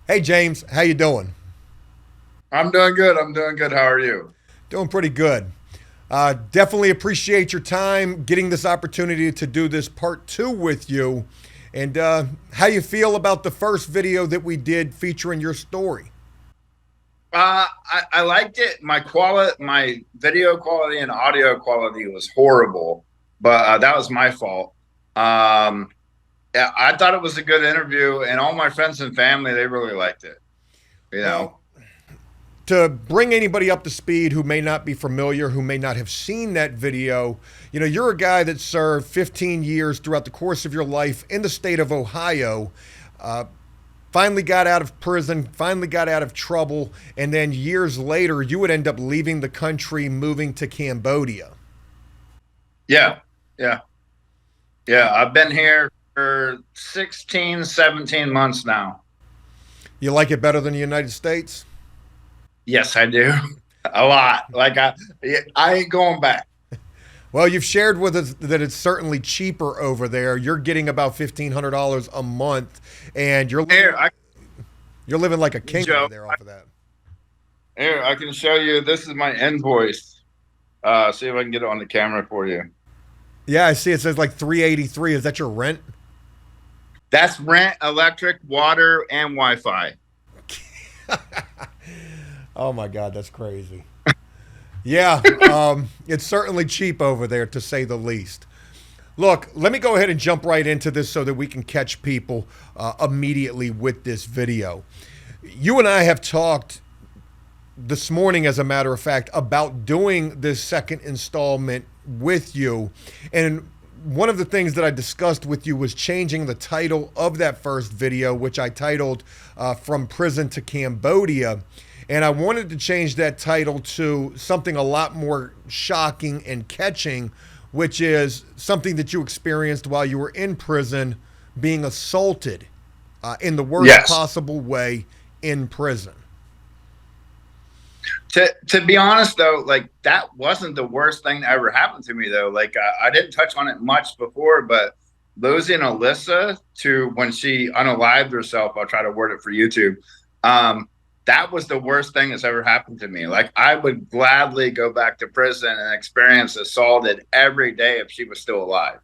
Hey James, how you doing? I'm doing good. I'm doing good. How are you? Doing pretty good. Definitely appreciate your time getting this opportunity to do this part two with you, and how you feel about the first video that we did featuring your story. I liked it. My video quality and audio quality was horrible, but that was my fault. Um, yeah, I thought it was a good interview, and all my friends and family they really liked it. You know, Well, to bring anybody up to speed who may not be familiar, who may not have seen that video, you're a guy that served 15 years throughout the course of your life in the state of Ohio. Uh, Finally got out of prison, finally got out of trouble, and then years later, you would end up leaving the country, moving to Cambodia. yeah, yeah, yeah. I've been here for 16, 17 months now. You like it better than the United States? Yes, I do. A lot. I ain't going back. Well, you've shared with us that it's certainly cheaper over there. You're getting about $1,500 a month, and Here, I you're living like a king over Joe. there off of that. Here, I can show you. This is my invoice. See if I can get it on the camera for you. Yeah, I see. It says like 383. Is that your rent? That's rent, electric, water, and Wi-Fi. Oh my God, that's crazy. Yeah, it's certainly cheap over there, to say the least. Look, let me go ahead and jump right into this so that we can catch people immediately with this video. You and I have talked this morning, as a matter of fact, about doing this second installment with you. And one of the things that I discussed with you was changing the title of that first video, which I titled From Prison to Cambodia. And I wanted to change that title to something a lot more shocking and catching, which is something that you experienced while you were in prison, being assaulted in the worst Yes. possible way in prison. To be honest though, like that wasn't the worst thing that ever happened to me though. I didn't touch on it much before, but losing Alyssa to when she unalived herself, I'll try to word it for YouTube. Um, that was the worst thing that's ever happened to me. Like I would gladly go back to prison and experience assaulted every day if she was still alive.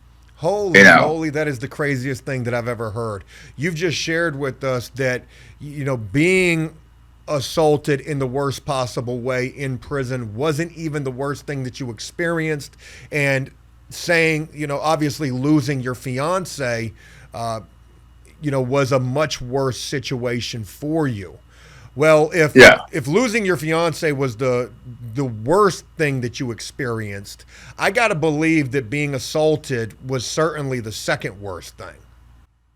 You Holy know. moly, that is the craziest thing that I've ever heard. You've just shared with us that, being assaulted in the worst possible way in prison wasn't even the worst thing that you experienced. And saying, obviously losing your fiance, uh, was a much worse situation for you. Well, if Yeah. if losing your fiance was the worst thing that you experienced, I got to believe that being assaulted was certainly the second worst thing.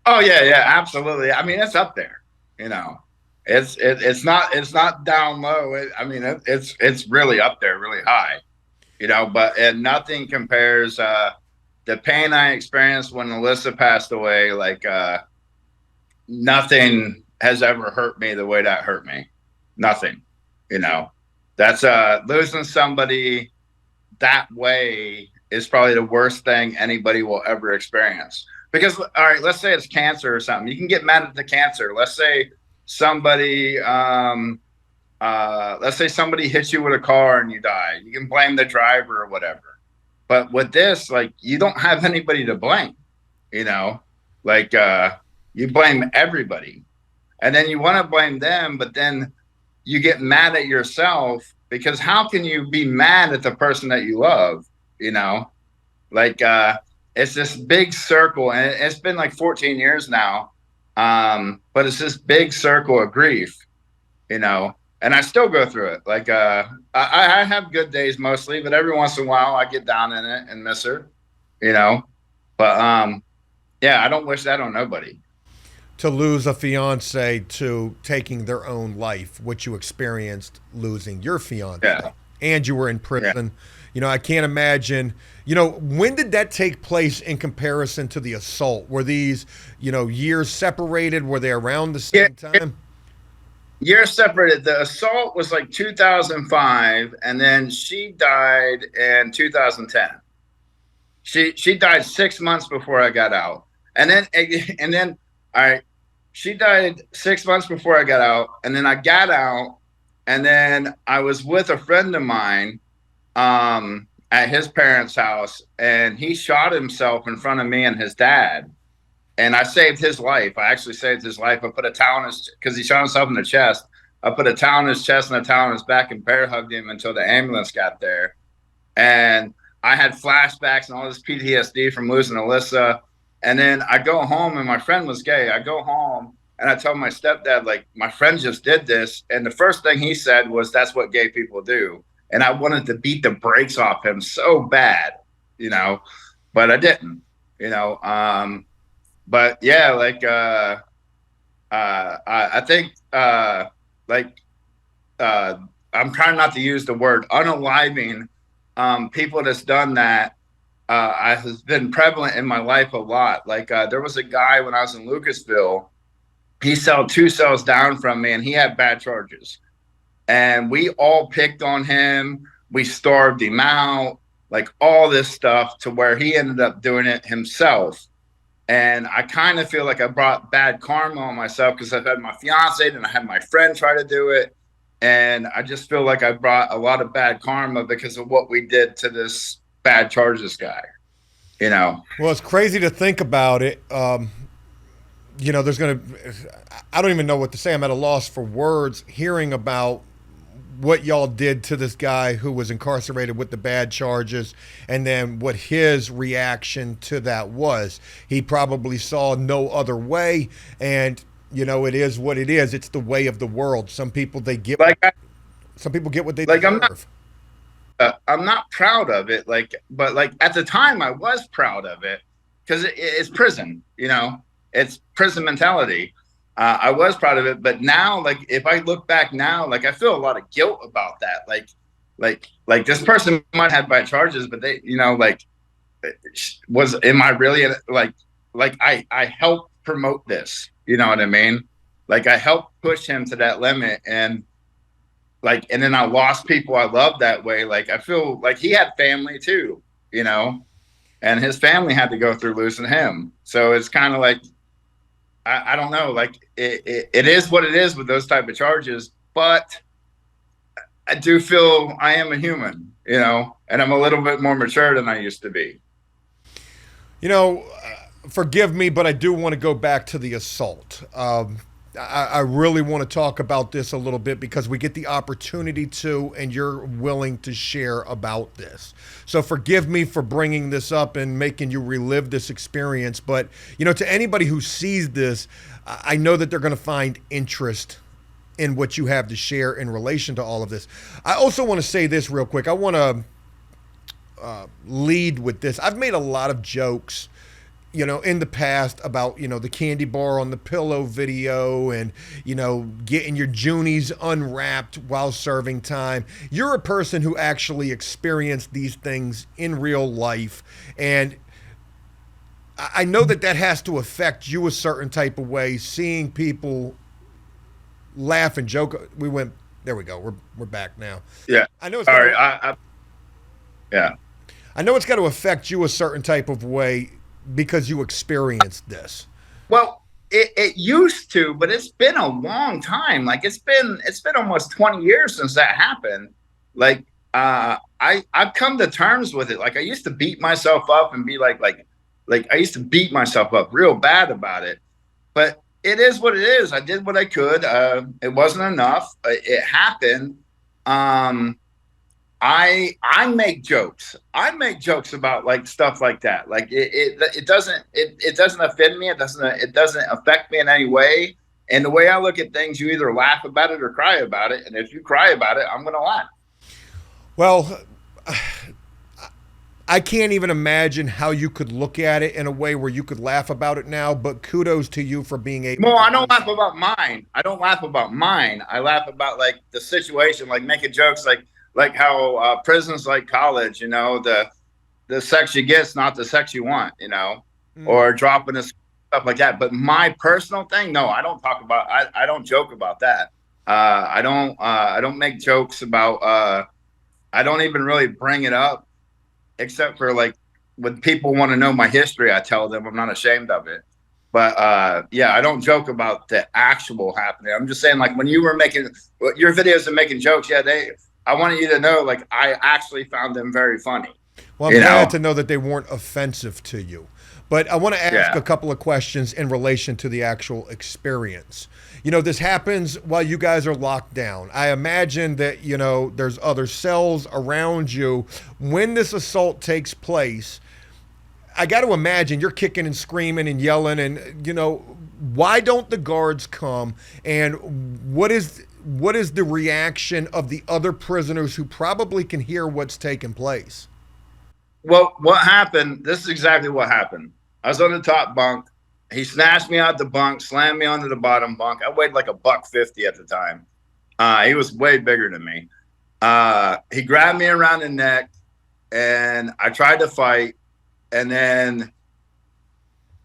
Oh yeah, yeah, absolutely. I mean, it's up there. You know, it's not down low. It's really up there, really high. You know, but and nothing compares. The pain I experienced when Alyssa passed away, nothing has ever hurt me the way that hurt me. Nothing. You know, that's losing somebody that way is probably the worst thing anybody will ever experience. Because, all right, let's say it's cancer or something. You can get mad at the cancer. Somebody, let's say somebody hits you with a car and you die. You can blame the driver or whatever. But with this, like, you don't have anybody to blame, you know? Like, you blame everybody. And then you want to blame them, but then you get mad at yourself because how can you be mad at the person that you love? You know, like it's this big circle, and it's been like 14 years now. But it's this big circle of grief, you know, and I still go through it. I have good days mostly, but every once in a while I get down in it and miss her, you know. But yeah, I don't wish that on nobody. To lose a fiance to taking their own life, which you experienced losing your fiance, Yeah, and you were in yeah. prison. I can't imagine. When did that take place in comparison to the assault? Were these, years separated? Were they around the Yeah, same time? years separated. The assault was like 2005, and then she died in 2010. She died 6 months before I got out, and then all right. she died 6 months before I got out, and then I got out, and then I was with a friend of mine at his parents' house, and he shot himself in front of me and his dad. And I saved his life. I actually saved his life. I put a towel on his, because he shot himself in the chest. I put a towel on his chest and a towel on his back and bear hugged him until the ambulance got there. And I had flashbacks and all this PTSD from losing Alyssa. And then I go home, and my friend was gay. I go home and I tell my stepdad, like, my friend just did this. And the first thing he said was, that's what gay people do. And I wanted to beat the brakes off him so bad, but I didn't, but yeah, like, I think, I'm trying not to use the word unaliving, people that's done that, has been prevalent in my life a lot. Like, there was a guy when I was in Lucasville, he celled 2 cells down from me, and he had bad charges. And we all picked on him. We starved him out, like all this stuff, to where he ended up doing it himself. And I kind of feel like I brought bad karma on myself, because I've had my fiance and I had my friend try to do it. And I just feel like I brought a lot of bad karma because of what we did to this bad charges guy, Well, it's crazy to think about it. There's going to, I don't even know what to say. I'm at a loss for words hearing about what y'all did to this guy who was incarcerated with the bad charges, and then what his reaction to that was. He probably saw no other way, and it is what it is. It's the way of the world. Some people some people get what they deserve. I'm not proud of it, but at the time I was proud of it, because it's prison, it's prison mentality. I was proud of it, but now, like, if I look back now, like, I feel a lot of guilt about that. Like this person might have bad charges, but they, am I really I helped promote this, you know what I mean? Like, I helped push him to that limit, and then I lost people I loved that way. Like, I feel like he had family too, and his family had to go through losing him. So it's kind of like, I don't know, like, it is what it is with those type of charges, but I do feel I am a human, and I'm a little bit more mature than I used to be. Forgive me, but I do want to go back to the assault. I really want to talk about this a little bit, because we get the opportunity to, and you're willing to share about this. So forgive me for bringing this up and making you relive this experience. But, to anybody who sees this, I know that they're going to find interest in what you have to share in relation to all of this. I also want to say this real quick. I want to lead with this. I've made a lot of jokes in the past about, the candy bar on the pillow video, and, getting your Junies unwrapped while serving time. You're a person who actually experienced these things in real life. And I know that has to affect you a certain type of way, seeing people laugh and joke. There we go. We're back now. Yeah. I know. Yeah. I know it's got to affect you a certain type of way, because you experienced this. Well, it used to, but it's been a long time. Like, it's been almost 20 years since that happened. Like, I've come to terms with it. Like, I used to beat myself up and be like I used to beat myself up real bad about it. But it is what it is. I did what I could. It wasn't enough. It happened. I make jokes. I make jokes about, like, stuff like that. Like, it doesn't offend me. It doesn't affect me in any way. And the way I look at things, you either laugh about it or cry about it. And if you cry about it, I'm going to laugh. Well, I can't even imagine how you could look at it in a way where you could laugh about it now, but kudos to you for being able Well, I don't laugh about mine. I don't laugh about mine. I laugh about, like, the situation, like making jokes, like how prison's like college, the sex you get's not the sex you want, or dropping this stuff like that. But my personal thing, no, I don't talk about. I don't joke about that. I don't make jokes about. I don't even really bring it up, except for, like, when people want to know my history, I tell them I'm not ashamed of it. But yeah, I don't joke about the actual happening. I'm just saying, like when you were making your videos and making jokes, yeah, I wanted you to know, like I actually found them very funny. Well, I'm You glad know? to know that they weren't offensive to you. But I want to ask a Yeah. couple of questions in relation to the actual experience. This happens while you guys are locked down. I imagine that, there's other cells around you. When this assault takes place, I got to imagine you're kicking and screaming and yelling and, why don't the guards come? And what is the reaction of the other prisoners who probably can hear what's taking place? Well, what happened? This is exactly what happened. I was on the top bunk. He snatched me out the bunk, slammed me onto the bottom bunk. I weighed like a buck 50 at the time. He was way bigger than me. He grabbed me around the neck, and I tried to fight. And then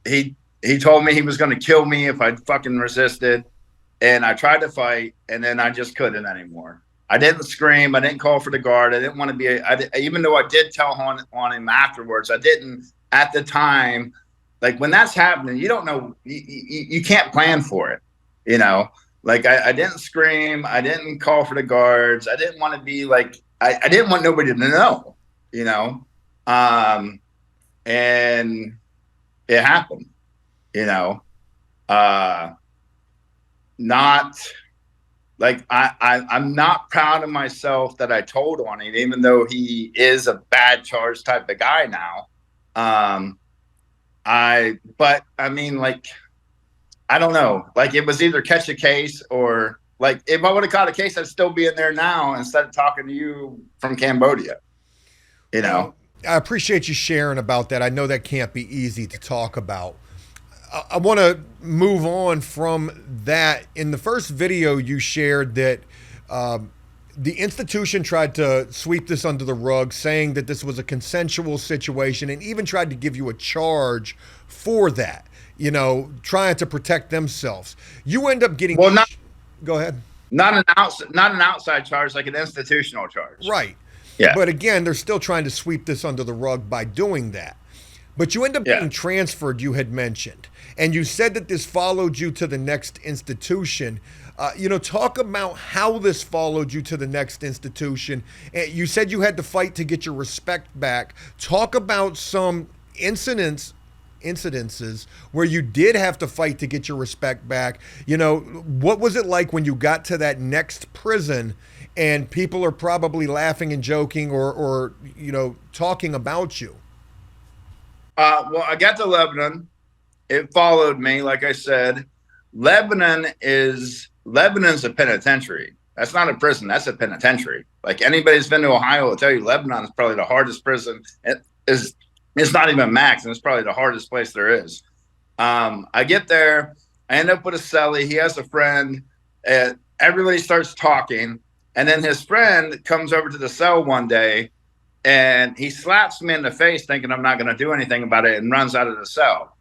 he told me he was going to kill me if I fucking resisted. And I tried to fight, and then I just couldn't anymore. I didn't scream. I didn't call for the guard. I didn't want to be. Even though I did tell on him afterwards, I didn't at the time. Like when that's happening, you don't know. You can't plan for it. You know. Like I didn't scream. I didn't call for the guards. I didn't want to be like. I didn't want nobody to know. You know. And it happened. You know. Not like I'm not proud of myself that I told on him, even though he is a bad charge type of guy now. But I mean, like, I don't know. Like, it was either catch a case or like if I would have caught a case, I'd still be in there now instead of talking to you from Cambodia. You know. Well, I appreciate you sharing about that. I know that can't be easy to talk about. I want to move on from that. In the first video, you shared that the institution tried to sweep this under the rug, saying that this was a consensual situation, and even tried to give you a charge for that. Trying to protect themselves. You end up getting. Well, not Go ahead. not an outside charge, like an institutional charge. Right. Yeah. But again, they're still trying to sweep this under the rug by doing that. But you end up getting transferred, you had mentioned. And you said that this followed you to the next institution. Talk about how this followed you to the next institution. You said you had to fight to get your respect back. Talk about some incidences where you did have to fight to get your respect back. What was it like when you got to that next prison and people are probably laughing and joking or talking about you? Well, I got to Lebanon. It followed me, like I said. Lebanon's a penitentiary. That's not a prison. That's a penitentiary. Like anybody who's been to Ohio will tell you, Lebanon is probably the hardest prison. It's not even max, and it's probably the hardest place there is. I get there. I end up with a cellie. He has a friend. Everybody starts talking. And then his friend comes over to the cell one day, and he slaps me in the face thinking I'm not going to do anything about it and runs out of the cell.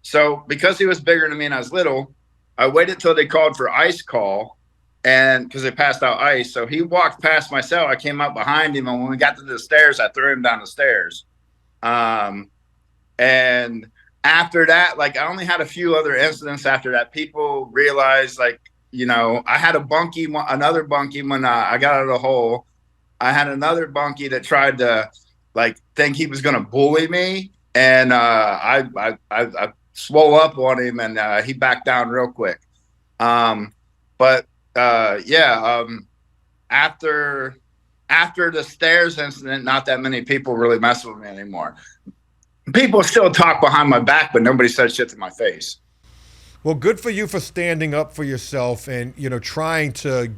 So because he was bigger than me and I was little, I waited till they called for ice call, and because they passed out ice. So he walked past my cell. I came up behind him, and when we got to the stairs, I threw him down the stairs. And after that, like I only had a few other incidents after that. People realized, like, I had another bunkie when I got out of the hole. I had another bunkie that tried to like think he was going to bully me, and I swole up on him, and he backed down real quick. But after the stairs incident, not that many people really mess with me anymore. People still talk behind my back, but nobody said shit to my face. Well, good for you for standing up for yourself and trying to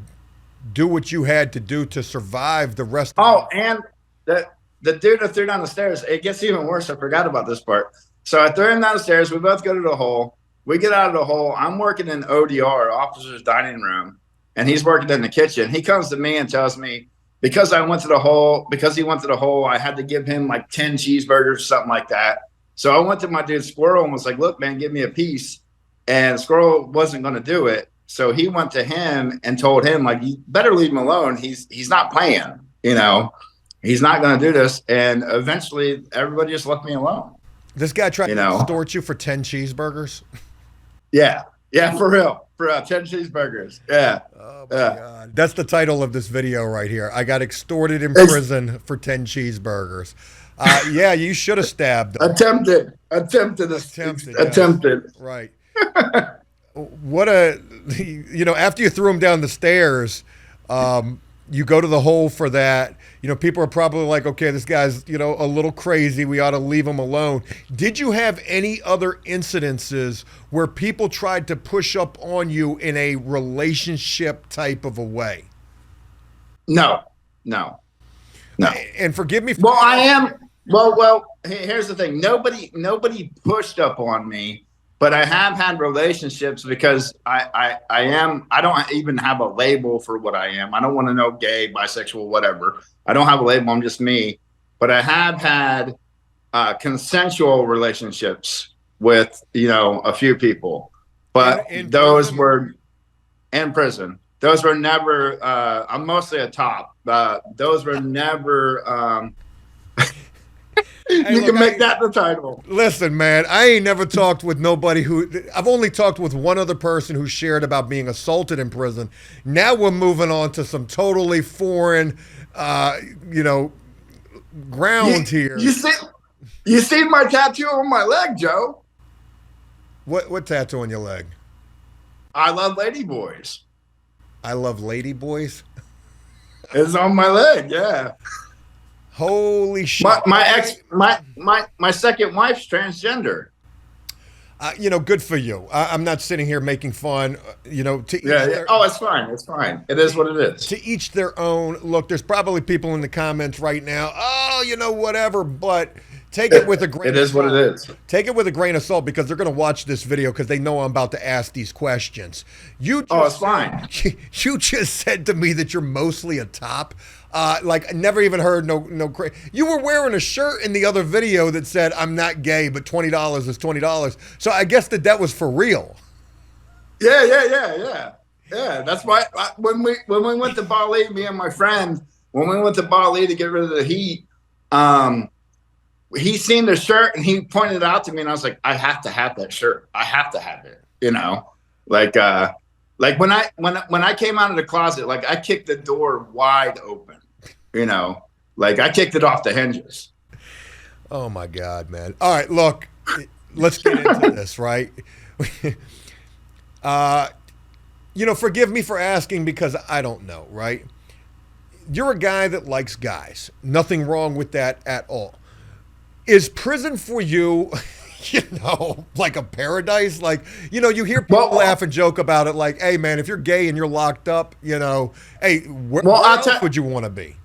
do what you had to do to survive the rest of and the dude that threw down the stairs, it gets even worse. I forgot about this part. So I threw him down the stairs. We both go to the hole. We get out of the hole. I'm working in ODR, officer's dining room, and he's working in the kitchen. He comes to me and tells me, because he went to the hole, I had to give him like 10 cheeseburgers or something like that. So I went to my dude Squirrel and was like, look, man, give me a piece. And Squirrel wasn't going to do it. So he went to him and told him, like, you better leave him alone. He's not playing, he's not going to do this. And eventually everybody just left me alone. This guy tried to extort you for 10 cheeseburgers? Yeah, yeah, for real, 10 cheeseburgers. Yeah, Oh my yeah. God. That's the title of this video right here. I got extorted in It's prison for 10 cheeseburgers. Yeah, you should have stabbed them. attempted, Attempted, yes. attempted. Right. What a, after you threw him down the stairs, you go to the hole for that. People are probably like, okay, this guy's, a little crazy. We ought to leave him alone. Did you have any other incidences where people tried to push up on you in a relationship type of a way? No, no, no. And forgive me for Well, I am. Well. Here's the thing. Nobody pushed up on me, but I have had relationships because I am. I don't even have a label for what I am. I don't want to know gay, bisexual, whatever. I don't have a label. I'm just me. But I have had consensual relationships with a few people, but in those prison? were in prison. Those were never. I'm mostly a top. Those were never. Hey, You look, can make that the title. listen, man, I ain't never talked with nobody I've only talked with one other person who shared about being assaulted in prison. Now we're moving on to some totally foreign, ground here. You see my tattoo on my leg, Joe. What tattoo on your leg? I love ladyboys. I love lady boys. It's on my leg, yeah. Holy shit. My second wife's transgender. Good for you. I'm not sitting here making fun. Yeah. Oh, it's fine. It's fine. It is what it is. To each their own. Look, there's probably people in the comments right now. Oh, whatever. But take it with a grain. It is what it is. Take it with a grain of salt because they're going to watch this video because they know I'm about to ask these questions. It's fine. You just said to me that you're mostly a top. I never even heard no. You were wearing a shirt in the other video that said "I'm not gay, but $20 is $20." So I guess that was for real. Yeah. That's why when we went to Bali, me and my friend, when we went to Bali to get rid of the heat, he seen the shirt and he pointed it out to me, and I was like, I have to have that shirt. I have to have it. Like when I came out of the closet, like I kicked the door wide open. Like I kicked it off the hinges. Oh my God, man. All right, look, let's get into this, right? Forgive me for asking because I don't know, right? You're a guy that likes guys. Nothing wrong with that at all. Is prison for you, like a paradise? Like, you hear people laugh and joke about it like, hey, man, if you're gay and you're locked up, hey, where else would you want to be?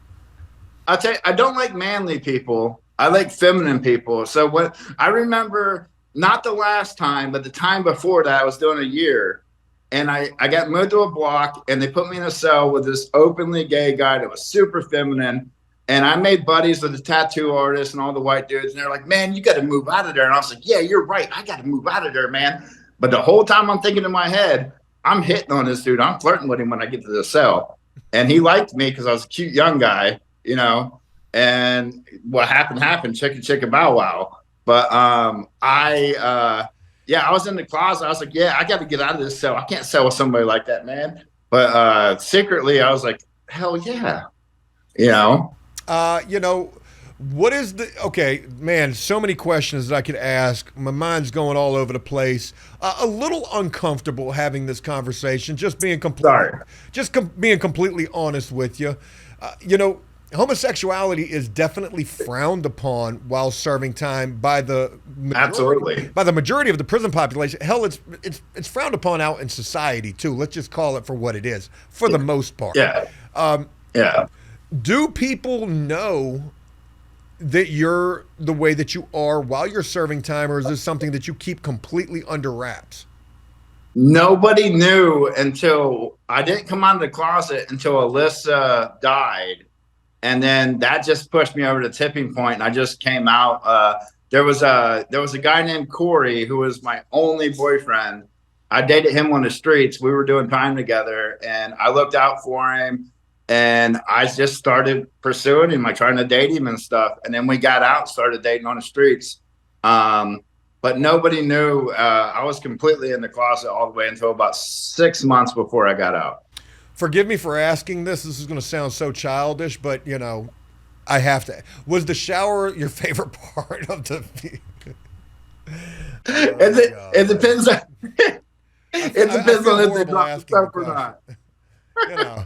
I'll tell you, I don't like manly people. I like feminine people. So what I remember, not the last time, but the time before that, I was doing a year, and I got moved to a block, and they put me in a cell with this openly gay guy that was super feminine. And I made buddies with the tattoo artist and all the white dudes, and they're like, "Man, you got to move out of there." And I was like, "Yeah, you're right. I got to move out of there, man." But the whole time I'm thinking in my head, I'm hitting on this dude. I'm flirting with him when I get to the cell, and he liked me because I was a cute young guy. And what happened, chicka bow wow. But I was in the closet. I was like, yeah, I got to get out of this cell. I can't sell with somebody like that, man. But secretly, I was like, hell yeah. What is okay, man, so many questions that I could ask. My mind's going all over the place. A little uncomfortable having this conversation, just being being completely honest with you. Homosexuality is definitely frowned upon while serving time by the majority of the prison population. Hell, it's frowned upon out in society too. Let's just call it for what it is, for the most part. Yeah. Do people know that you're the way that you are while you're serving time, or is this something that you keep completely under wraps? Nobody knew until I didn't come out of the closet until Alyssa died. And then that just pushed me over the tipping point, and I just came out. There was a guy named Corey who was my only boyfriend. I dated him on the streets. We were doing time together, and I looked out for him, and I just started pursuing him, like trying to date him and stuff. And then we got out and started dating on the streets. But but nobody knew. I was completely in the closet all the way until about 6 months before I got out. Forgive me for asking this. This is going to sound so childish, but you know, I have to. Was the shower your favorite part of the? Oh And it God. depends on it I depends feel on if they horrible drop the asking the soap or question. not. You know.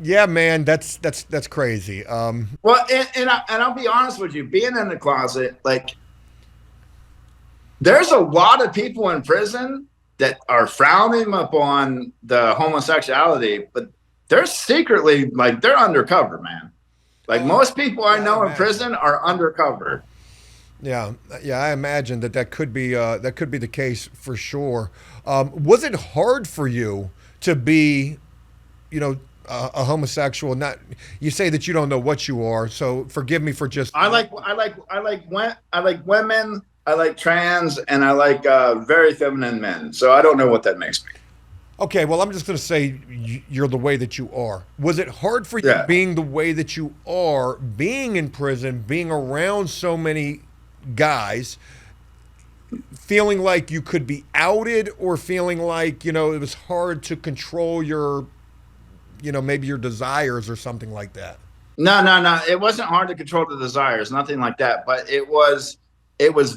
Yeah, man, that's crazy. Well, I'll be honest with you, being in the closet, like there's a lot of people in prison that are frowning upon the homosexuality, but they're secretly like they're undercover, man. Like Oh, most people I yeah, I know in imagine. prison are undercover. Yeah, yeah, I imagine that could be the case for sure. Was it hard for you to be, you know, a homosexual? Not you say that you don't know what you are, so forgive me for just. I like women, I like trans, and I like very feminine men. So I don't know what that makes me. Okay, well, I'm just going to say you're the way that you are. Was it hard for you Yeah. being the way that you are, being in prison, being around so many guys, feeling like you could be outed, or feeling like, you know, it was hard to control your, you know, maybe your desires or something like that? No, no, no. It wasn't hard to control the desires, nothing like that. But it was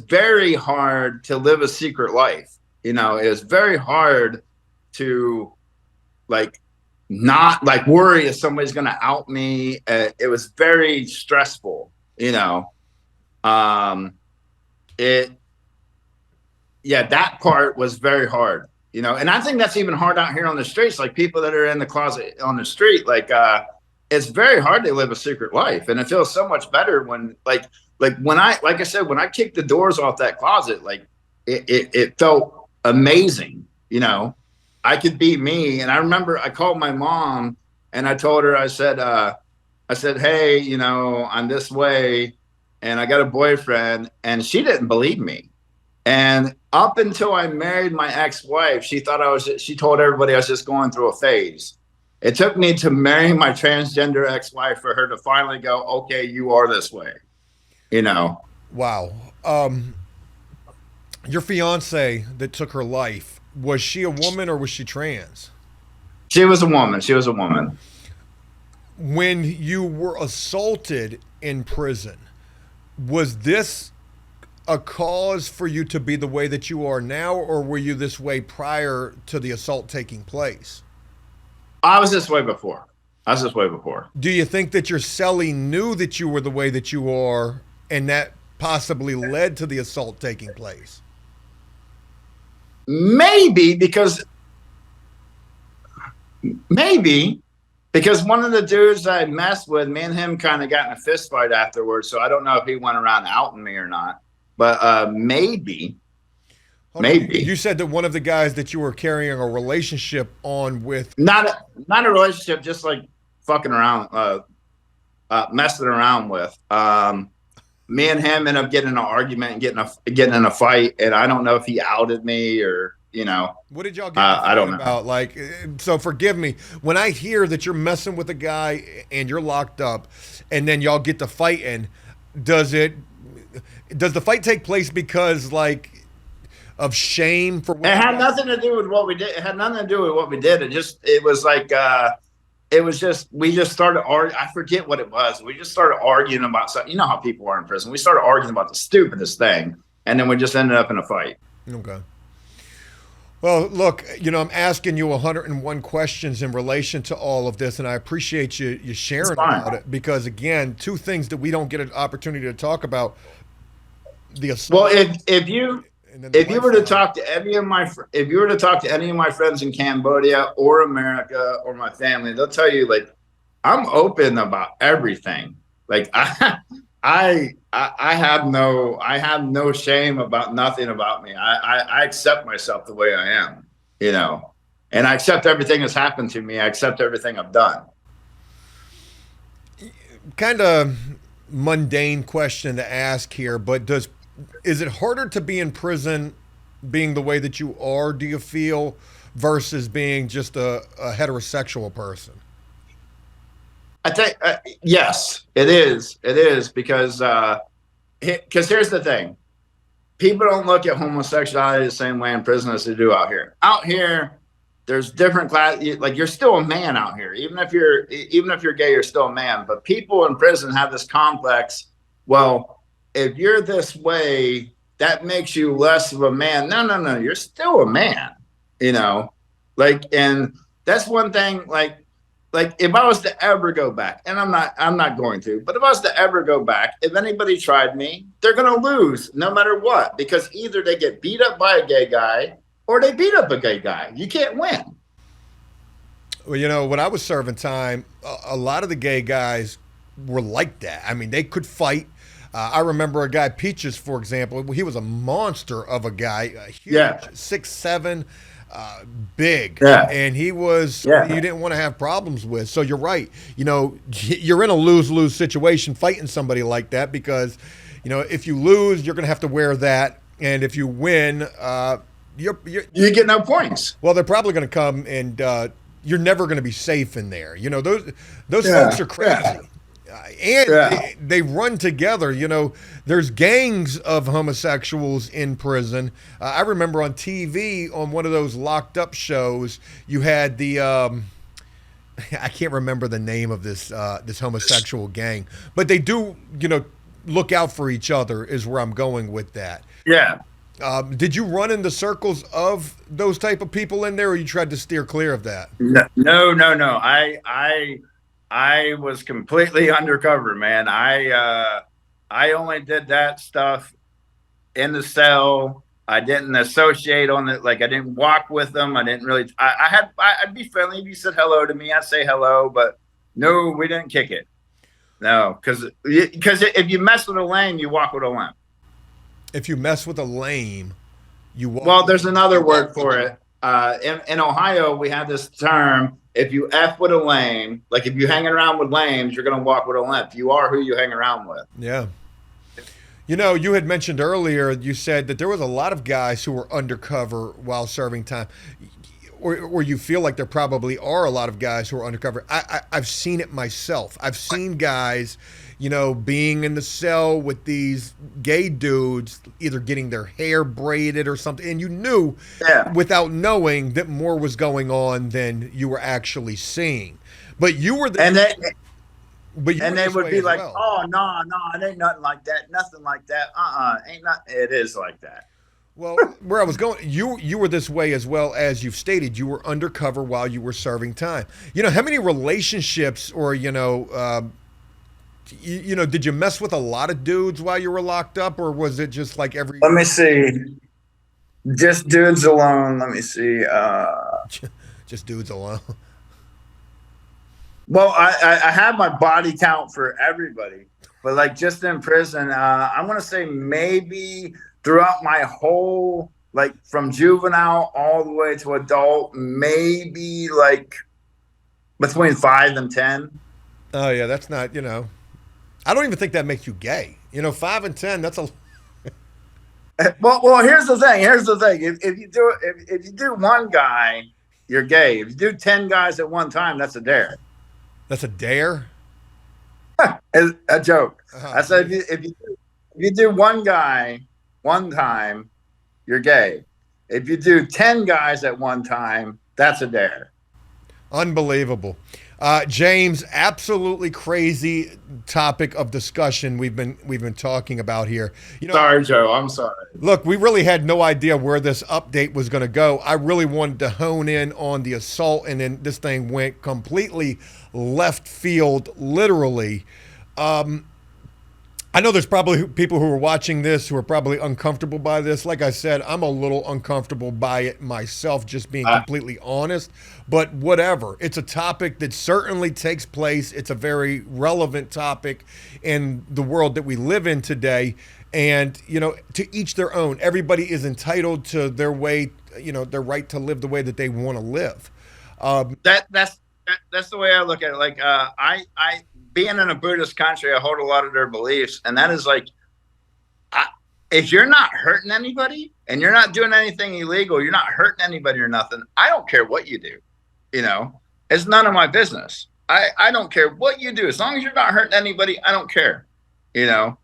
very hard to live a secret life. You know, it was very hard to like not like worry if somebody's going to out me. It was very stressful. You know, um, it yeah, that part was very hard. You know, and I think that's even hard out here on the streets. Like people that are in the closet on the street, like it's very hard to live a secret life, and it feels so much better when like when I like I said when I kicked the doors off that closet, like it felt amazing. You know, I could be me, and I remember I called my mom and I told her I said, hey, you know, I'm this way, and I got a boyfriend, and she didn't believe me. And up until I married my ex-wife, she told everybody I was just going through a phase. It took me to marry my transgender ex-wife for her to finally go, okay, you are this way, you know. Wow. Your fiance that took her life, was she a woman or was she trans? She was a woman. She was a woman. When you were assaulted in prison, was this a cause for you to be the way that you are now, or were you this way prior to the assault taking place? I was this way before. I was this way before. Do you think that your cellie knew that you were the way that you are, and that possibly led to the assault taking place? Maybe because maybe because one of the dudes I messed with, me and him kind of got in a fist fight afterwards. So I don't know if he went around outing me or not. But maybe, Hold on. You maybe said that one of the guys that you were carrying a relationship on with. not a relationship, just like fucking around, messing around with. Me and him ended up getting in an argument and getting in a fight, and I don't know if he outed me or you know. What did y'all get in a I fight don't know. about? Like, so forgive me when I hear that you're messing with a guy and you're locked up, and then y'all get to fighting. Does it? Does the fight take place because like of shame for what It you had guys? nothing to do with what we did. It had nothing to do with what we did. It was like it was just we just started arguing. I forget what it was. We just started arguing about something. You know how people are in prison. We started arguing about the stupidest thing, and then we just ended up in a fight. Okay. Well, look, you know, I'm asking you 101 questions in relation to all of this, and I appreciate you It's sharing fine. about it because, again, two things that we don't get an opportunity to talk about: the Well, assault and then the if you were to lifestyle. talk to if you were to talk to any of my friends in Cambodia or America or my family, they'll tell you like I'm open about everything. Like I have no shame about nothing about me. I accept myself the way I am, you know, and I accept everything that's happened to me. I accept everything I've done. Kind of mundane question to ask here, but does is it harder to be in prison being the way that you are, do you feel, versus being just a heterosexual person? I think yes, it is. It is because here's the thing. people don't look at homosexuality the same way in prison as they do out here. Out here, there's different class. Like you're still a man out here, even if you're gay, you're still a man. But people in prison have this complex. Well, if you're this way, that makes you less of a man. No, no, no. You're still a man. You know, like, and that's one thing. Like if I was to ever go back, and I'm not going to, but if I was to ever go back, if anybody tried me, they're going to lose no matter what, because either they get beat up by a gay guy or they beat up a gay guy. You can't win. Well, you know, when I was serving time, a lot of the gay guys were like that. I mean, they could fight. I remember a guy, Peaches, for example. He was a monster of a guy, huge, Yeah. 6'7", big, Yeah. and he was. Yeah. You didn't want to have problems with. So you're right. You know, you're in a lose-lose situation fighting somebody like that because, you know, if you lose, you're going to have to wear that, and if you win, you get no points. Well, they're probably going to come and you're never going to be safe in there. You know, those Yeah. folks are crazy. Yeah. And Yeah. they run together. You know, there's gangs of homosexuals in prison. I remember on TV on one of those locked up shows, you had the I can't remember the name of this homosexual gang, but they do, you know, look out for each other. Is where I'm going with that. Yeah. Did you run in the circles of those type of people in there, or you tried to steer clear of that? No. I was completely undercover, man. I only did that stuff in the cell. I didn't associate on it. Like I didn't walk with them. I didn't really. I'd be friendly if you said hello to me. I'd say hello, but no, we didn't kick it. No, because if you mess with a lame, you walk with a limp. If you mess with a lame, you walk. Well, there's another word for it. In Ohio, we have this term. If you F with a lame, like if you're hanging around with lames, you're going to walk with a limp. You are who you hang around with. Yeah. You know, you had mentioned earlier, you said that there was a lot of guys who were undercover while serving time. Or you feel like there probably are a lot of guys who are undercover. I've seen it myself. I've seen guys, you know, being in the cell with these gay dudes, either getting their hair braided or something, and you knew without knowing that more was going on than you were actually seeing. But you were the and they, but you and were they this would way be as like, well. "Oh no, it ain't nothing like that, nothing like that. Ain't not. It is like that." Well, where I was going, you were this way as well, as you've stated. You were undercover while you were serving time. You know, how many relationships, or you know, did you mess with a lot of dudes while you were locked up, or was it just like every? Let me see. Just dudes alone. Let me see. Just dudes alone. Well, I have my body count for everybody, but like just in prison, I want to say maybe throughout my whole, like from juvenile all the way to adult, maybe like between 5 and 10. Oh yeah, that's not, you know, I don't even think that makes you gay. You know, 5 and 10, that's a. Well, here's the thing. If you do one guy, you're gay. If you do 10 guys at one time, that's a dare. That's a dare. It's a joke. I said if you do one guy one time, you're gay. If you do 10 guys at one time, that's a dare. Unbelievable. James, absolutely crazy topic of discussion we've been talking about here. You know, sorry, Joe. I'm sorry. Look, we really had no idea where this update was going to go. I really wanted to hone in on the assault, and then this thing went completely left field, literally. I know there's probably people who are watching this who are probably uncomfortable by this. Like I said, I'm a little uncomfortable by it myself, just being completely honest. But whatever. It's a topic that certainly takes place. It's a very relevant topic in the world that we live in today. And, you know, to each their own. Everybody is entitled to their way, you know, their right to live the way that they want to live. That's the way I look at it. Like, I being in a Buddhist country, I hold a lot of their beliefs, and that is like, if you're not hurting anybody and you're not doing anything illegal, you're not hurting anybody or nothing. I don't care what you do. You know, it's none of my business. I don't care what you do as long as you're not hurting anybody. I don't care. You know,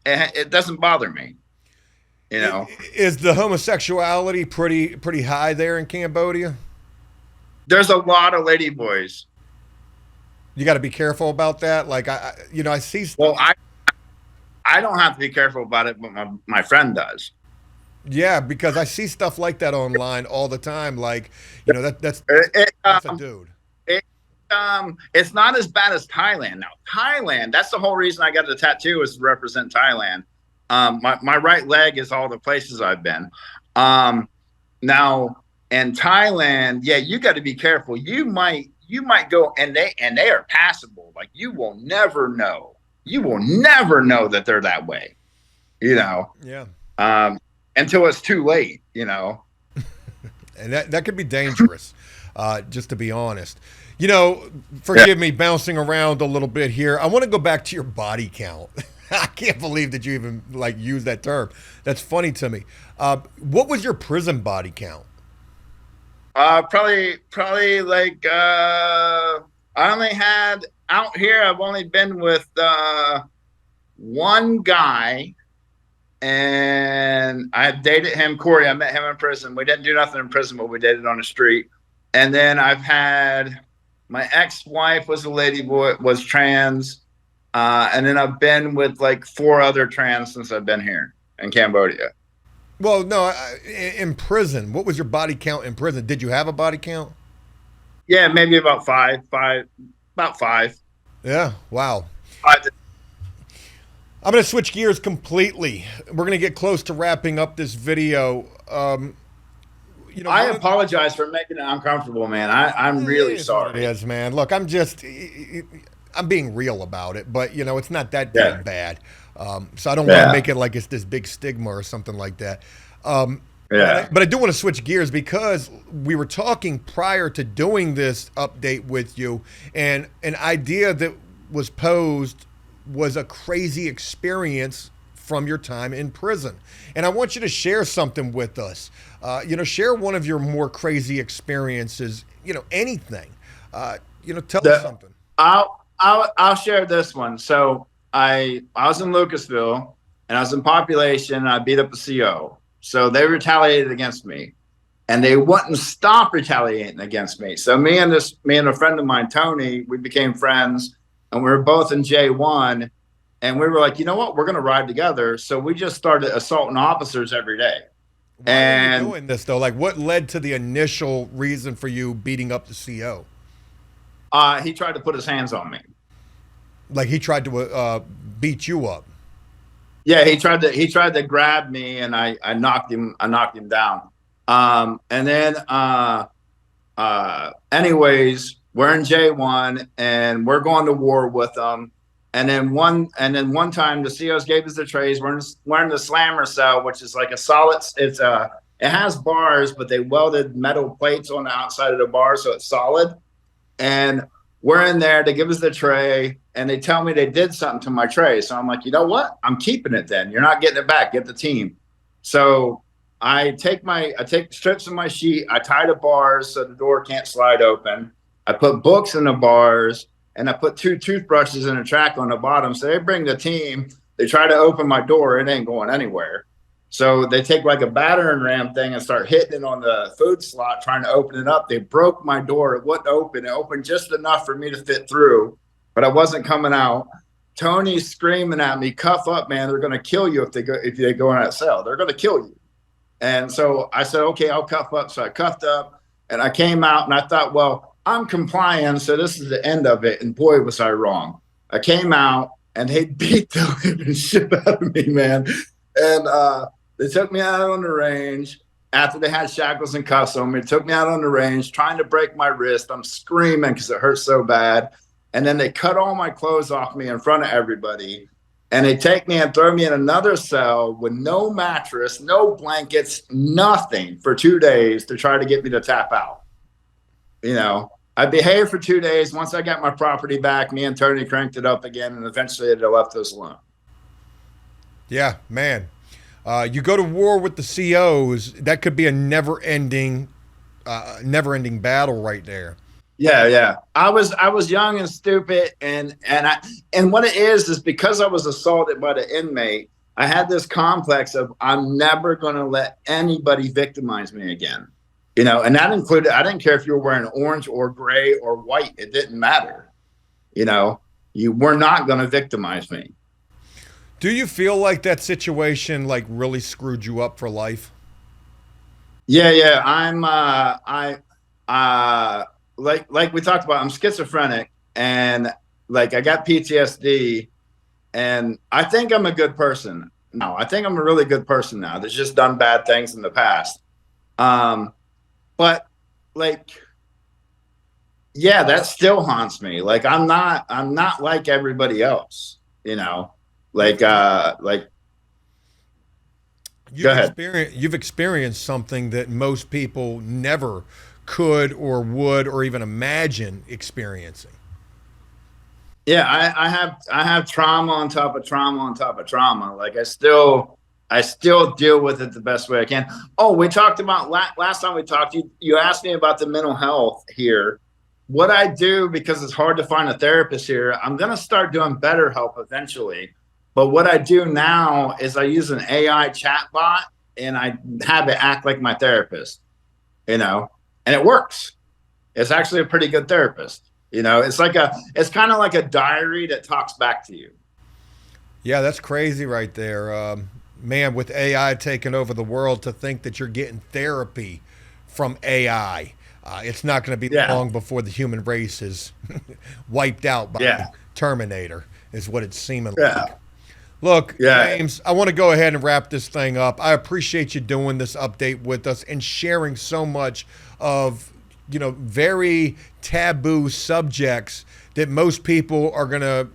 it doesn't bother me. You know, Is the homosexuality pretty high there in Cambodia? there's a lot of lady boys. You got to be careful about that. Like I see Well, stuff. I don't have to be careful about it, but my friend does. Yeah, because I see stuff like that online all the time. Like, that's It, it, that's a um, dude. it, it's not as bad as Thailand. Now, Thailand, that's the whole reason I got the tattoo is to represent Thailand. My right leg is all the places I've been. Um, now in Thailand, yeah, you got to be careful. You might go and they are passable. Like you will never know. You will never know that they're that way. You know, Yeah. um, until it's too late. You know. And that could be dangerous, just to be honest. Yeah. Forgive me bouncing around a little bit here. I want to go back to your body count. I can't believe that you even like use that term. That's funny to me. What was your prison body count? Probably like I only had out here. I've only been with one guy, and I dated him, Corey. I met him in prison. We didn't do nothing in prison, but we dated on the street. And then I've had my ex-wife was a lady boy, was trans, and then I've been with like four other trans since I've been here in Cambodia. Well, no, in prison. What was your body count in prison? Did you have a body count? Yeah, maybe about about five. Yeah. Wow. Five. I'm going to switch gears completely. We're going to get close to wrapping up this video. I One of apologize for making it uncomfortable, man. I'm It really is what it sorry. is, man. Look, I'm being real about it, but it's not that Yeah. damn bad. So I don't want to Yeah. make it like it's this big stigma or something like that. Um, Yeah. but I do want to switch gears because we were talking prior to doing this update with you, and an idea that was posed was a crazy experience from your time in prison. And I want you to share something with us. Share one of your more crazy experiences, anything. Tell us The something. I'll share this one. So I was in Lucasville and I was in population and I beat up a CO. So they retaliated against me. And they wouldn't stop retaliating against me. So me and a friend of mine, Tony, we became friends and we were both in J1. And we were like, you know what? We're going to ride together. So we just started assaulting officers every day. Why were you And doing this though? Like, what led to the initial reason for you beating up the CO? he tried to put his hands on me. Like he tried to beat you up. Yeah, he tried to grab me and I knocked him down. And then anyways, we're in J1 and we're going to war with them. And then one time the COs gave us the trays. We're in the slammer cell, which is like a solid. It has bars, but they welded metal plates on the outside of the bar, so it's solid. And we're in there. They give us the tray, and they tell me they did something to my tray. So I'm like, you know what? I'm keeping it. Then you're not getting it back. Get the team. So I take strips of my sheet. I tie the bars so the door can't slide open. I put books in the bars and I put two toothbrushes and a track on the bottom. So they bring the team. They try to open my door. It ain't going anywhere. So they take like a battering ram thing and start hitting it on the food slot, trying to open it up. They broke my door. It wouldn't open. It opened just enough for me to fit through, but I wasn't coming out. Tony's screaming at me, "Cuff up, man! They're going to kill you if they go in that cell. They're going to kill you." And so I said, "Okay, I'll cuff up." So I cuffed up, and I came out, and I thought, well, I'm complying, so this is the end of it. And boy, was I wrong. I came out, and they beat the living shit out of me, man. And they took me out on the range after they had shackles and cuffs on me. They took me out on the range, trying to break my wrist. I'm screaming because it hurts so bad. And then they cut all my clothes off me in front of everybody. And they take me and throw me in another cell with no mattress, no blankets, nothing for 2 days to try to get me to tap out. I behaved for 2 days. Once I got my property back, me and Tony cranked it up again, and eventually they left us alone. Yeah, man. You go to war with the COs. That could be a never-ending battle right there. Yeah, yeah. I was young and stupid, and what it is because I was assaulted by the inmate. I had this complex of I'm never going to let anybody victimize me again. And that included, I didn't care if you were wearing orange or gray or white. It didn't matter. You were not going to victimize me. Do you feel like that situation like really screwed you up for life? Yeah, yeah. Like we talked about, I'm schizophrenic, and like I got PTSD, and I think I'm a good person now. I think I'm a really good person now that's just done bad things in the past. But like, yeah, that still haunts me. Like I'm not like everybody else, like go ahead. You've experienced something that most people never could or would or even imagine experiencing. Yeah, I have trauma on top of trauma on top of trauma. Like I still deal with it the best way I can. Oh, we talked about last time we talked. You asked me about the mental health here. What I do, because it's hard to find a therapist here, I'm gonna start doing BetterHelp eventually. But what I do now is I use an AI chatbot and I have it act like my therapist, and it works. It's actually a pretty good therapist. It's kind of like a diary that talks back to you. Yeah, that's crazy right there. Man, with AI taking over the world, to think that you're getting therapy from AI, it's not going to be Yeah. long before the human race is wiped out by Yeah. Terminator, is what it's seeming Yeah. like. Look, Yeah. James, I want to go ahead and wrap this thing up. I appreciate you doing this update with us and sharing so much of, very taboo subjects that most people are going to,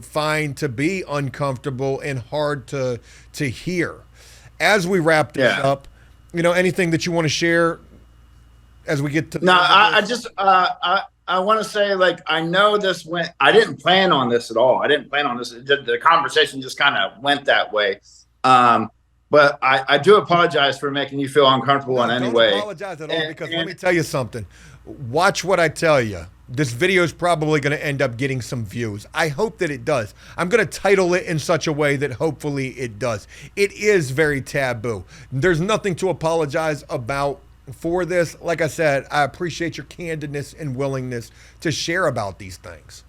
find to be uncomfortable and hard to hear. As we wrap this Yeah. up, anything that you want to share as we get to the No, end of I this? just I want to say, like, I know this went. I didn't plan on this at all. I didn't plan on this. The conversation just kind of went that way. Um, but I do apologize for making you feel uncomfortable No, in any don't way. apologize at all, And, because let and me tell you something. Watch what I tell you. This video is probably going to end up getting some views. I hope that it does. I'm going to title it in such a way that hopefully it does. It is very taboo. There's nothing to apologize about for this. Like I said, I appreciate your candidness and willingness to share about these things.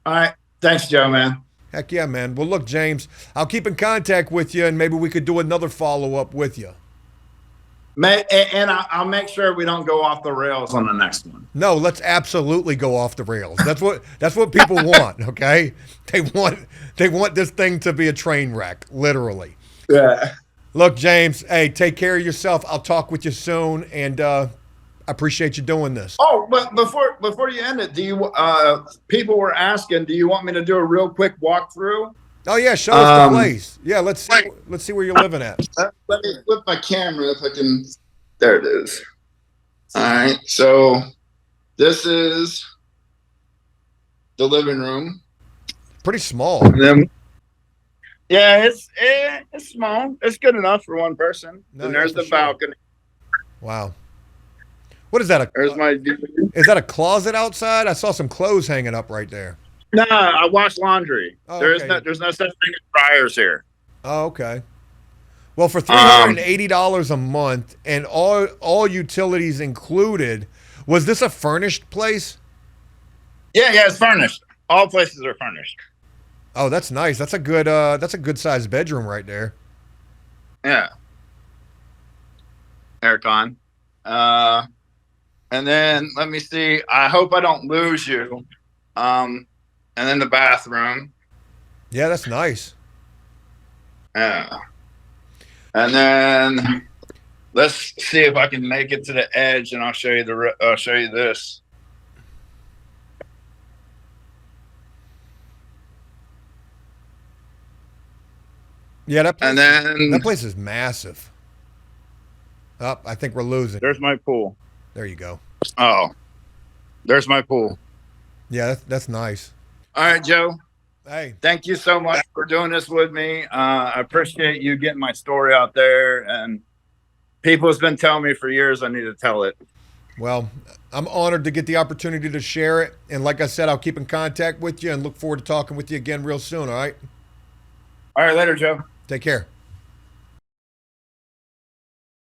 all right, thanks, Joe, man. Heck yeah, man. Well, look, James, I'll keep in contact with you, and maybe we could do another follow-up with you. And I'll make sure we don't go off the rails on the next one. No, let's absolutely go off the rails. That's what people want, okay? They want this thing to be a train wreck, literally. Yeah. Look, James, hey, take care of yourself. I'll talk with you soon, and I appreciate you doing this. Oh, but before you end it, do you people were asking, do you want me to do a real quick walkthrough? Oh yeah, show us the place. Yeah, let's see where you're living at. Let me flip my camera if I can. There it is. All right. So this is the living room. Pretty small. And then, yeah, it's small. It's good enough for one person. No, and yeah, there's for the sure. balcony. Wow. What is that? There's my. Is that a closet outside? I saw some clothes hanging up right there. No, I wash laundry. Oh, There's okay. there's no such thing as dryers here. Oh, okay. Well, for $380 a month and all utilities included, was this a furnished place? Yeah, it's furnished. All places are furnished. Oh, that's nice. That's a good sized bedroom right there. Yeah. Aircon. And then let me see. I hope I don't lose you. And then the bathroom. Yeah, that's nice. Yeah. And then let's see if I can make it to the edge, and I'll show you this. Yeah, And then that place is massive. Oh, I think we're losing. there's my pool. There you go. Oh, there's my pool. Yeah, that's nice. All right, Joe. Hey, Thank you so much for doing this with me. I appreciate you getting my story out there, and people has been telling me for years I need to tell it. well, I'm honored to get the opportunity to share it. And like I said, I'll keep in contact with you and look forward to talking with you again real soon, all right? All right, later, Joe. Take care.